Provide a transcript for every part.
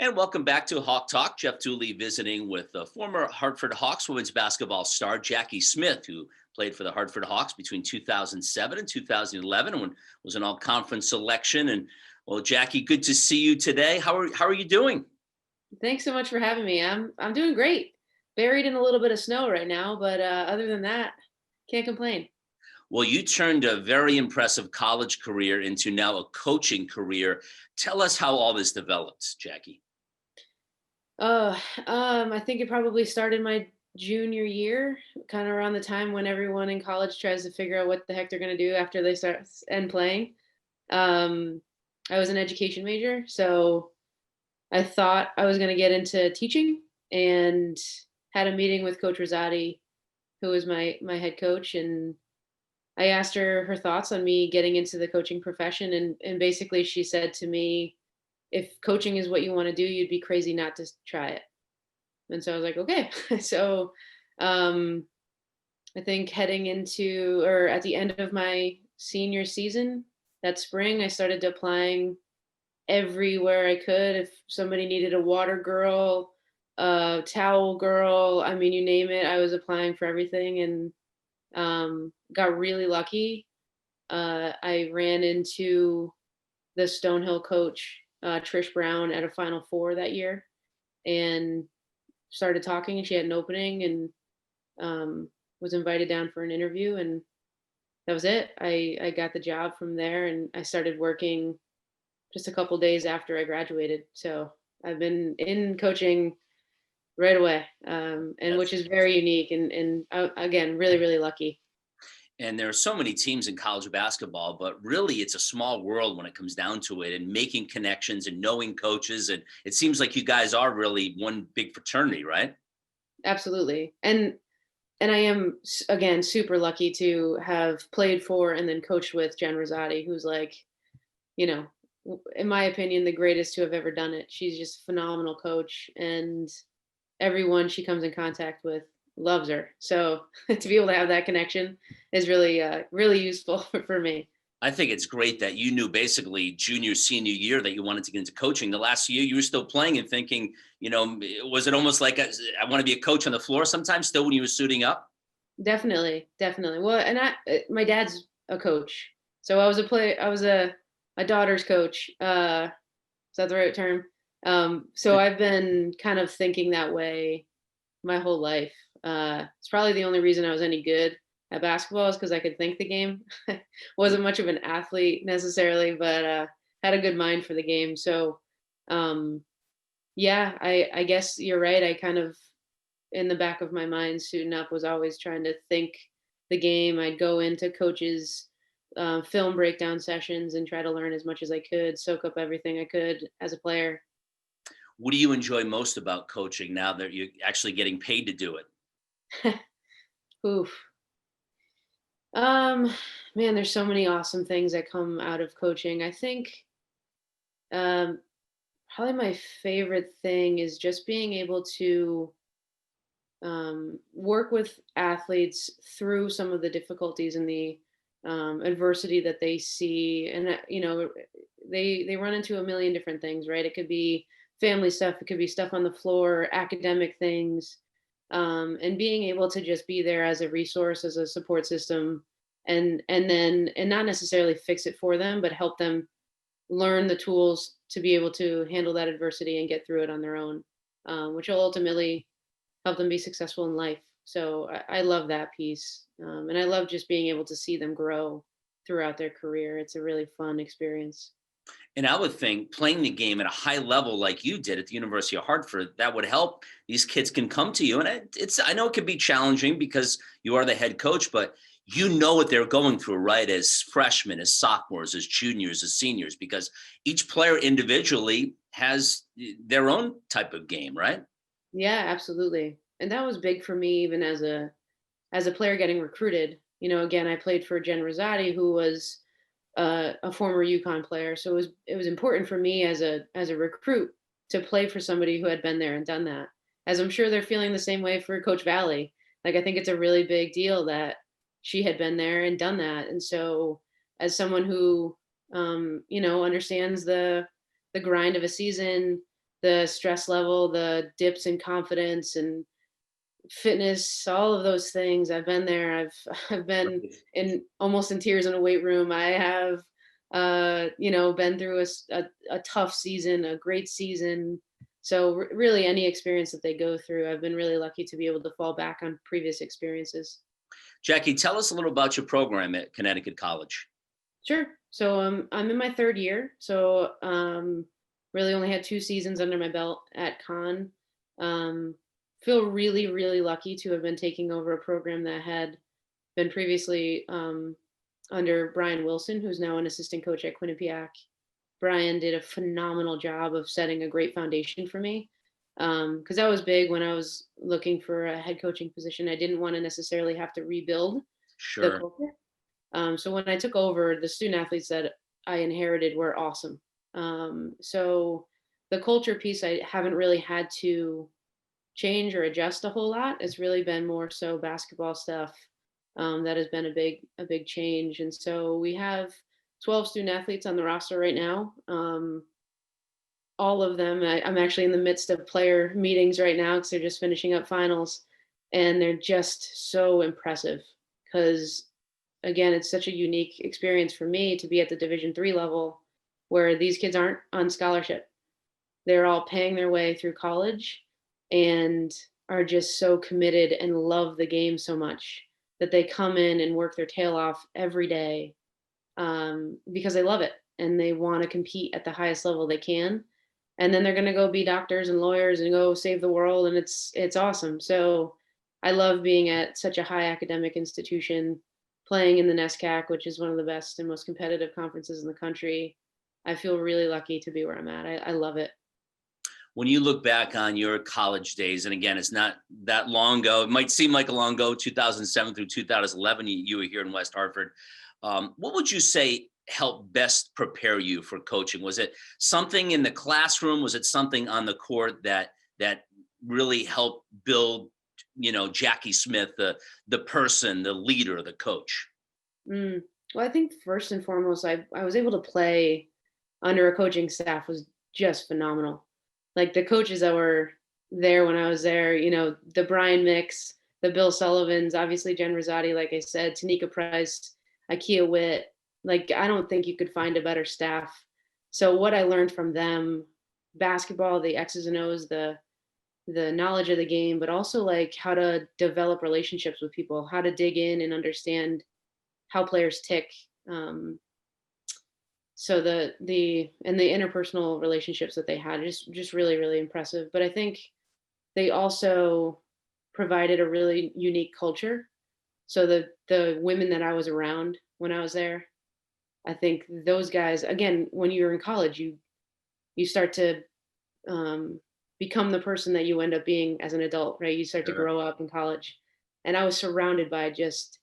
And welcome back to Hawk Talk. Jeff Dooley visiting with the former Hartford Hawks women's basketball star Jackie Smith, who played for the Hartford Hawks between 2007 and 2011 and was an all-conference selection. And well, Jackie, good to see you today. How are you doing? Thanks so much for having me. I'm doing great. Buried in a little bit of snow right now, but other than that, can't complain. Well, you turned a very impressive college career into now a coaching career. Tell us how all this developed, Jackie. I think it probably started my junior year, kind of around the time when everyone in college tries to figure out what the heck they're going to do after they end playing. Um, I was an education major, so I thought I was going to get into teaching, and had a meeting with Coach Rosati, who was my head coach, and I asked her thoughts on me getting into the coaching profession, and basically she said to me, "If coaching is what you want to do, you'd be crazy not to try it." And so I was like, "Okay." So um, I think heading into or at the end of my senior season that spring, I started applying everywhere I could. If somebody needed a water girl, a towel girl, I mean, you name it, I was applying for everything, and got really lucky. I ran into the Stonehill coach, Trish Brown, at a Final Four that year, and started talking. And she had an opening, and was invited down for an interview, and that was it. I got the job from there, and I started working just a couple days after I graduated. So I've been in coaching right away, and which That's is very unique, and again, really really lucky. And there are so many teams in college basketball, but really it's a small world when it comes down to it and making connections and knowing coaches. And it seems like you guys are really one big fraternity, right? Absolutely. And I am again super lucky to have played for and then coached with Jen Rosati, who's like, you know, in my opinion, the greatest to have ever done it. She's just a phenomenal coach, and everyone she comes in contact with loves her. So to be able to have that connection is really, really useful for me. I think it's great that you knew basically junior, senior year that you wanted to get into coaching. The last year you were still playing and thinking, was it almost like I want to be a coach on the floor sometimes still when you were suiting up? Definitely, definitely. Well, and my dad's a coach, so I was a daughter's coach. Is that the right term? So I've been kind of thinking that way my whole life. It's probably the only reason I was any good at basketball is because I could think the game. Wasn't much of an athlete necessarily, but had a good mind for the game. So, um, yeah, I guess you're right. I kind of in the back of my mind, suiting up was always trying to think the game. I'd go into coaches' film breakdown sessions and try to learn as much as I could, soak up everything I could as a player. What do you enjoy most about coaching now that you're actually getting paid to do it? Oof. Um, Man, there's so many awesome things that come out of coaching. I think um, probably my favorite thing is just being able to work with athletes through some of the difficulties and the adversity that they see, and they run into a million different things, right? It could be family stuff, it could be stuff on the floor, academic things, and being able to just be there as a resource, as a support system, and not necessarily fix it for them, but help them learn the tools to be able to handle that adversity and get through it on their own, which will ultimately help them be successful in life. So I love that piece. And I love just being able to see them grow throughout their career. It's a really fun experience. And I would think playing the game at a high level like you did at the University of Hartford, that would help. These kids can come to you. And I know it can be challenging because you are the head coach, but you know what they're going through, right? As freshmen, as sophomores, as juniors, as seniors, because each player individually has their own type of game, right? Yeah, absolutely. And that was big for me even as a player getting recruited. Again, I played for Jen Rosati, who was a former UConn player. So it was important for me as a recruit to play for somebody who had been there and done that. As I'm sure they're feeling the same way for Coach Valley. Like I think it's a really big deal that she had been there and done that. And so as someone who understands the grind of a season, the stress level, the dips in confidence and fitness, all of those things. I've been there. I've been Right. in almost in tears in a weight room. I have been through a tough season, a great season. So really any experience that they go through, I've been really lucky to be able to fall back on previous experiences. Jackie, tell us a little about your program at Connecticut College. Sure. So I'm in my third year. So really only had 2 seasons under my belt at Con. Um, feel really, really lucky to have been taking over a program that had been previously under Brian Wilson, who's now an assistant coach at Quinnipiac. Brian did a phenomenal job of setting a great foundation for me. Because that was big when I was looking for a head coaching position. I didn't want to necessarily have to rebuild the Sure. culture. So when I took over, the student athletes that I inherited were awesome. So the culture piece, I haven't really had to change or adjust a whole lot. It's really been more so basketball stuff that has been a big change. And so we have 12 student athletes on the roster right now. All of them, I'm actually in the midst of player meetings right now because they're just finishing up finals, and they're just so impressive because again, it's such a unique experience for me to be at the Division 3 level where these kids aren't on scholarship. They're all paying their way through college and are just so committed and love the game so much that they come in and work their tail off every day because they love it and they want to compete at the highest level they can. And then they're going to go be doctors and lawyers and go save the world, and it's awesome. So I love being at such a high academic institution, playing in the NESCAC, which is one of the best and most competitive conferences in the country. I feel really lucky to be where I'm at. I love it. When you look back on your college days, and again, it's not that long ago, it might seem like a long ago, 2007 through 2011, you were here in West Hartford. What would you say helped best prepare you for coaching? Was it something in the classroom? Was it something on the court that really helped build, Jackie Smith, the person, the leader, the coach? Mm. Well, I think first and foremost, I was able to play under a coaching staff was just phenomenal. Like the coaches that were there when I was there, the Brian Mix, the Bill Sullivans, obviously Jen Rosati, like I said, Tanika Price, Ikea Witt. Like I don't think you could find a better staff. So what I learned from them, basketball, the X's and O's, the knowledge of the game, but also like how to develop relationships with people, how to dig in and understand how players tick. Um, so the interpersonal relationships that they had just really really impressive. But I think they also provided a really unique culture. So the women that I was around when I was there, I think those guys again when you're in college you start to um, become the person that you end up being as an adult, right? You start to Sure. grow up in college, and I was surrounded by just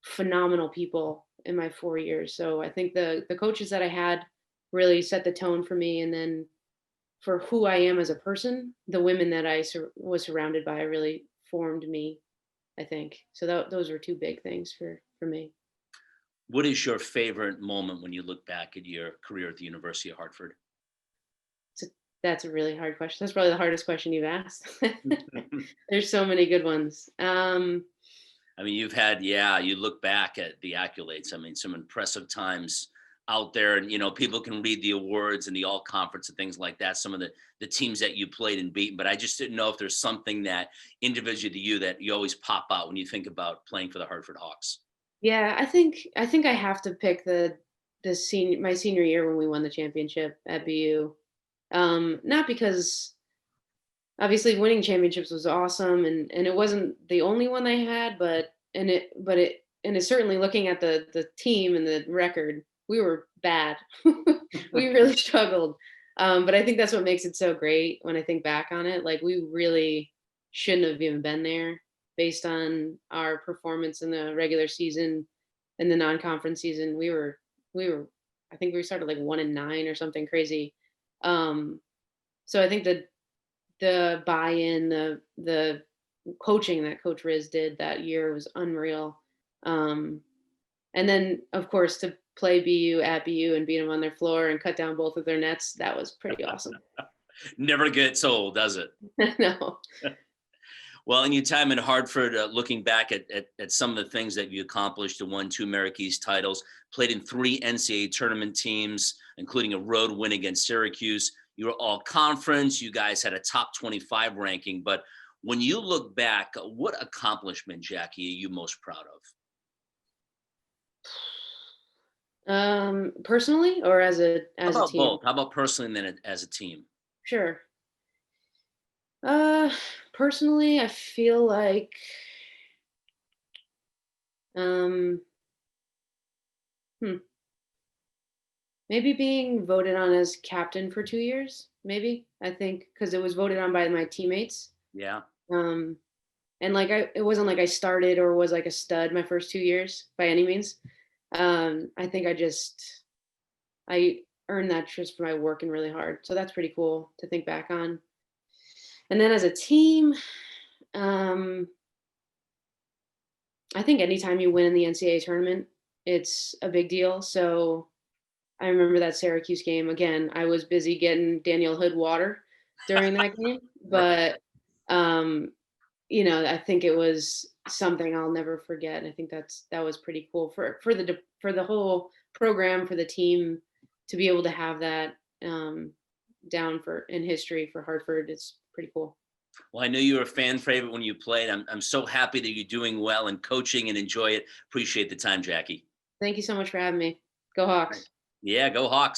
phenomenal people in my 4 years. So I think the coaches that I had really set the tone for me, and then for who I am as a person, the women that I was surrounded by really formed me. I think so. Those were two big things for me. What is your favorite moment when you look back at your career at the University of Hartford? So that's a really hard question. That's probably the hardest question you've asked. There's so many good ones. I mean, you look back at the accolades. I mean, some impressive times out there, and people can read the awards and the all conference and things like that. Some of the teams that you played and beat, but I just didn't know if there's something that individually to you that you always pop out when you think about playing for the Hartford Hawks. Yeah, I think I have to pick the my senior year when we won the championship at BU. Not because obviously winning championships was awesome and it wasn't the only one they had, but it's certainly looking at the team and the record, we were bad. We really struggled. But I think that's what makes it so great when I think back on it. Like we really shouldn't have even been there based on our performance in the regular season and the non-conference season. We were I think we started like 1-9 or something crazy. Um, so I think that the buy-in, the coaching that Coach Riz did that year was unreal. Um, and then of course to play BU at BU and beat them on their floor and cut down both of their nets, that was pretty awesome. Never gets old, does it? No. Well, in your time in Hartford, looking back at some of the things that you accomplished, you won 2 Americas titles, played in 3 NCAA tournament teams, including a road win against Syracuse. You were all conference. You guys had a top 25 ranking. But when you look back, what accomplishment, Jackie, are you most proud of? Personally or as a How as a about team? both? How about personally and then as a team? Sure. Uh, Personally, I feel like um, hmm, maybe being voted on as captain for 2 years. Maybe I think because it was voted on by my teammates. Yeah. Um, and like it wasn't like I started or was like a stud my first 2 years by any means. I think I earned that just by working really hard. So that's pretty cool to think back on. And then as a team, um, I think anytime you win in the NCAA tournament, it's a big deal. So I remember that Syracuse game. Again, I was busy getting Daniel Hood water during that game, Right. but um, I think it was something I'll never forget. And I think that was pretty cool for the whole program, for the team to be able to have that down for in history for Hartford. It's pretty cool. Well, I know you were a fan favorite when you played. I'm so happy that you're doing well and coaching and enjoy it. Appreciate the time, Jackie. Thank you so much for having me. Go Right. Hawks. Yeah, go Hawks.